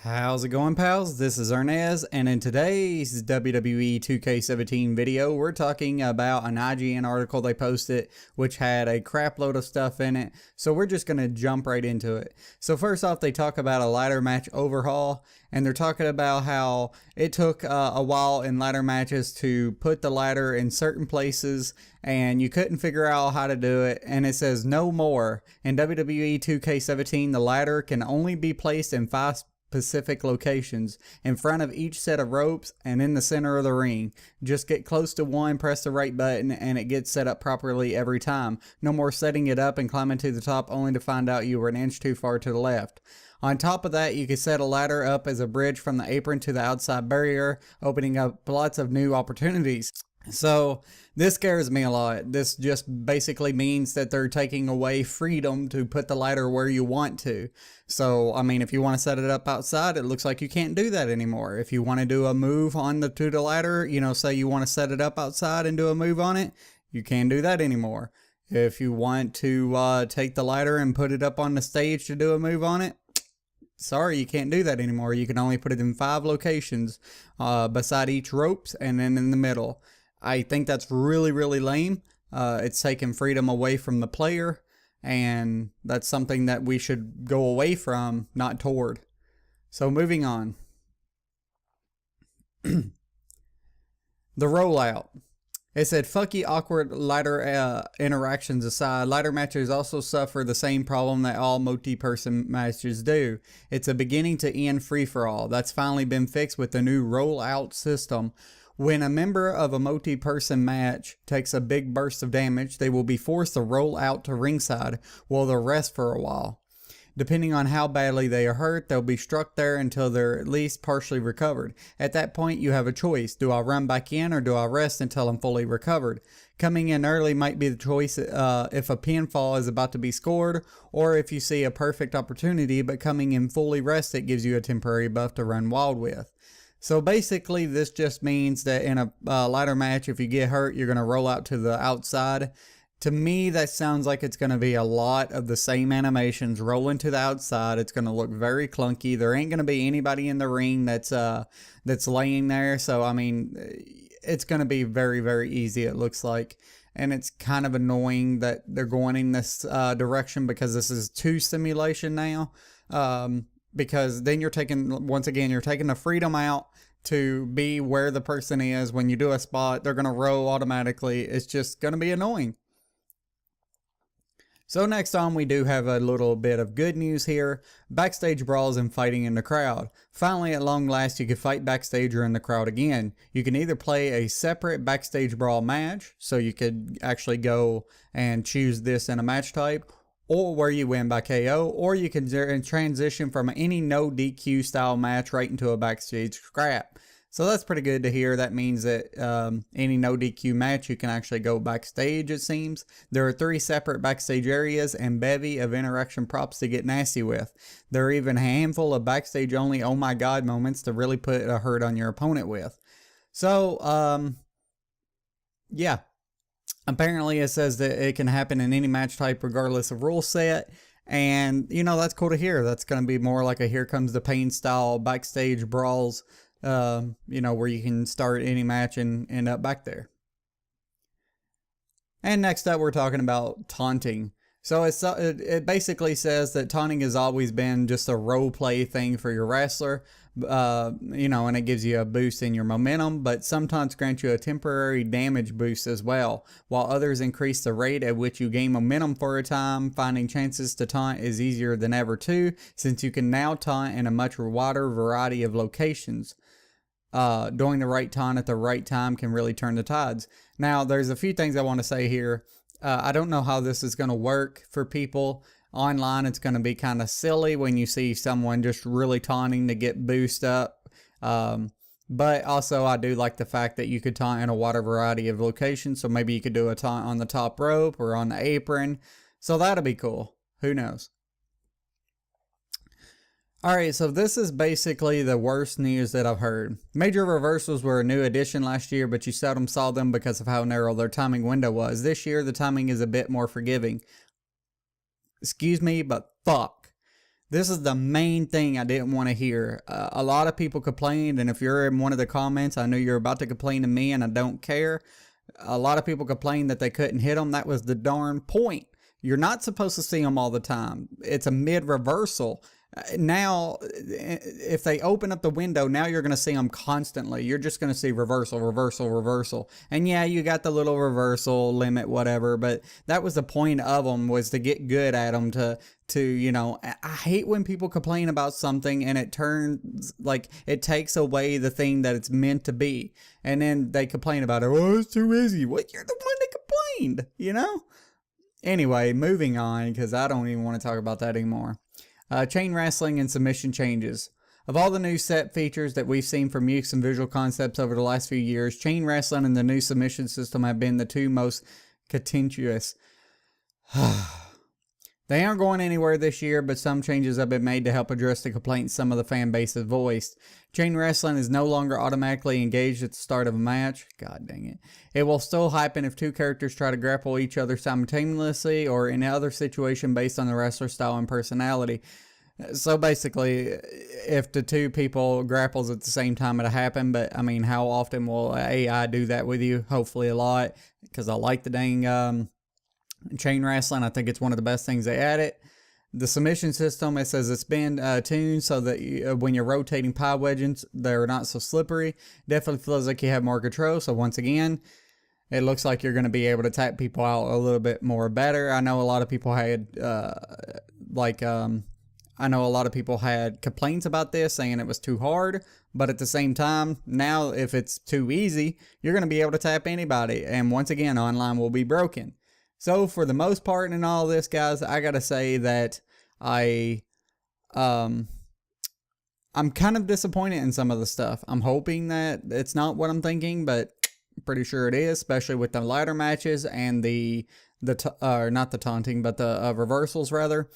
How's it going, pals? This is Ernez, and in today's WWE 2k17 video, we're talking about an IGN article they posted, which had a crap load of stuff in it, so we're just going to jump right into it. So first off, they talk about a ladder match overhaul, and they're talking about how it took a while in ladder matches to put the ladder in certain places, and you couldn't figure out how to do it, and it says no more. In WWE 2k17, the ladder can only be placed in 5 specific locations, in front of each set of ropes and in the center of the ring. Just get close to one, press the right button, and it gets set up properly every time. No more setting it up and climbing to the top only to find out you were an inch too far to the left. On top of that, you can set a ladder up as a bridge from the apron to the outside barrier, opening up lots of new opportunities. So this scares me a lot. This just basically means that they're taking away freedom to put the ladder where you want to. So, I mean, if you want to set it up outside, it looks like you can't do that anymore. If you want to do a move to the ladder, say you want to set it up outside and do a move on it, you can't do that anymore. If you want to take the ladder and put it up on the stage to do a move on it, sorry, you can't do that anymore. You can only put it in 5 locations beside each ropes and then in the middle. I think that's really, really lame. It's taking freedom away from the player, and that's something that we should go away from, not toward. So moving on. The rollout. It said, fucky awkward ladder interactions aside, ladder matches also suffer the same problem that all multi-person matches do. It's a beginning to end free-for-all. That's finally been fixed with the new rollout system. When a member of a multi-person match takes a big burst of damage, they will be forced to roll out to ringside while they'll rest for a while. Depending on how badly they are hurt, they'll be struck there until they're at least partially recovered. At that point, you have a choice. Do I run back in or do I rest until I'm fully recovered? Coming in early might be the choice if a pinfall is about to be scored, or if you see a perfect opportunity, but coming in fully rested gives you a temporary buff to run wild with. So basically, this just means that in a ladder match, if you get hurt, you're going to roll out to the outside. To me, that sounds like it's going to be a lot of the same animations rolling to the outside. It's going to look very clunky. There ain't going to be anybody in the ring that's laying there. So, I mean, it's going to be very, very easy, it looks like. And it's kind of annoying that they're going in this direction, because this is 2 simulation now. Because then you're taking the freedom out to be where the person is. When you do a spot, they're going to roll automatically. It's just going to be annoying. So next on, we do have a little bit of good news here. Backstage Brawls and fighting in the crowd. Finally, at long last, you can fight backstage or in the crowd again. You can either play a separate Backstage Brawl match, so you could actually go and choose this in a match type, or where you win by KO, or you can transition from any no DQ style match right into a backstage scrap. So that's pretty good to hear. That means that any no DQ match, you can actually go backstage, it seems. There are 3 separate backstage areas and bevy of interaction props to get nasty with. There are even a handful of backstage only oh my god moments to really put a hurt on your opponent with. So, yeah. Apparently, it says that it can happen in any match type regardless of rule set. And, that's cool to hear. That's going to be more like a Here Comes the Pain style Backstage Brawls, where you can start any match and end up back there. And next up, we're talking about taunting. So it basically says that taunting has always been just a role play thing for your wrestler, and it gives you a boost in your momentum, but sometimes grants you a temporary damage boost as well, while others increase the rate at which you gain momentum for a time. Finding chances to taunt is easier than ever too, since you can now taunt in a much wider variety of locations. Doing the right taunt at the right time can really turn the tides. Now, there's a few things I want to say here. I don't know how this is going to work for people. Online, it's going to be kind of silly when you see someone just really taunting to get boost up. But also, I do like the fact that you could taunt in a wider variety of locations. So maybe you could do a taunt on the top rope or on the apron. So that'll be cool. Who knows? Alright, so this is basically the worst news that I've heard. Major reversals were a new addition last year, but you seldom saw them because of how narrow their timing window was. This year, the timing is a bit more forgiving. Excuse me, but fuck. This is the main thing I didn't want to hear. A lot of people complained, and if you're in one of the comments, I know you're about to complain to me, and I don't care. A lot of people complained that they couldn't hit them. That was the darn point. You're not supposed to see them all the time. It's a mid-reversal. Now, if they open up the window, now you're going to see them constantly. You're just going to see reversal, reversal, reversal. And yeah, you got the little reversal limit, whatever, but that was the point of them, was to get good at them, to you know, I hate when people complain about something and it turns, like, it takes away the thing that it's meant to be. And then they complain about it. Oh, it's too easy. Well, you're the one that complained, you know? Anyway, moving on, because I don't even want to talk about that anymore. Chain wrestling and submission changes. Of all the new set features that we've seen from Mukes and Visual Concepts over the last few years, chain wrestling and the new submission system have been the two most contentious. They aren't going anywhere this year, but some changes have been made to help address the complaints some of the fan base has voiced. Chain wrestling is no longer automatically engaged at the start of a match. God dang it. It will still happen if two characters try to grapple each other simultaneously or in other situation based on the wrestler style and personality. So basically, if the two people grapples at the same time, it'll happen. But I mean, how often will AI do that with you? Hopefully a lot, because I like the dang chain wrestling. I think it's one of the best things they added. The submission system, it says it's been tuned so that when you're rotating pie wedges, they're not so slippery. Definitely feels like you have more control. So once again, it looks like you're going to be able to tap people out a little bit more better. I know a lot of people had complaints about this, saying it was too hard. But at the same time, now if it's too easy, you're going to be able to tap anybody. And once again, online will be broken. So for the most part in all this, guys, I gotta say that I'm kind of disappointed in some of the stuff. I'm hoping that it's not what I'm thinking, but pretty sure it is, especially with the ladder matches and not the taunting, but the reversals rather.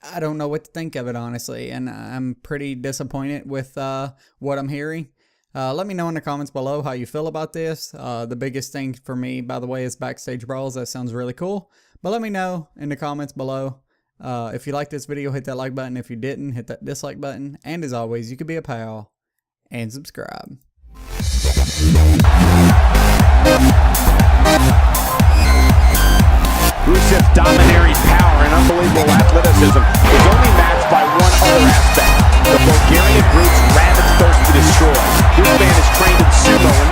I don't know what to think of it, honestly, and I'm pretty disappointed with what I'm hearing. Let me know in the comments below how you feel about this. The biggest thing for me, by the way, is Backstage Brawls. That sounds really cool. But let me know in the comments below. If you liked this video, hit that like button. If you didn't, hit that dislike button. And as always, you could be a pal and subscribe. Rusev's dominary power and unbelievable athleticism is only matched by one other aspect. The Bulgarian brutes ravage thirst to destroy. This man is trained in sumo and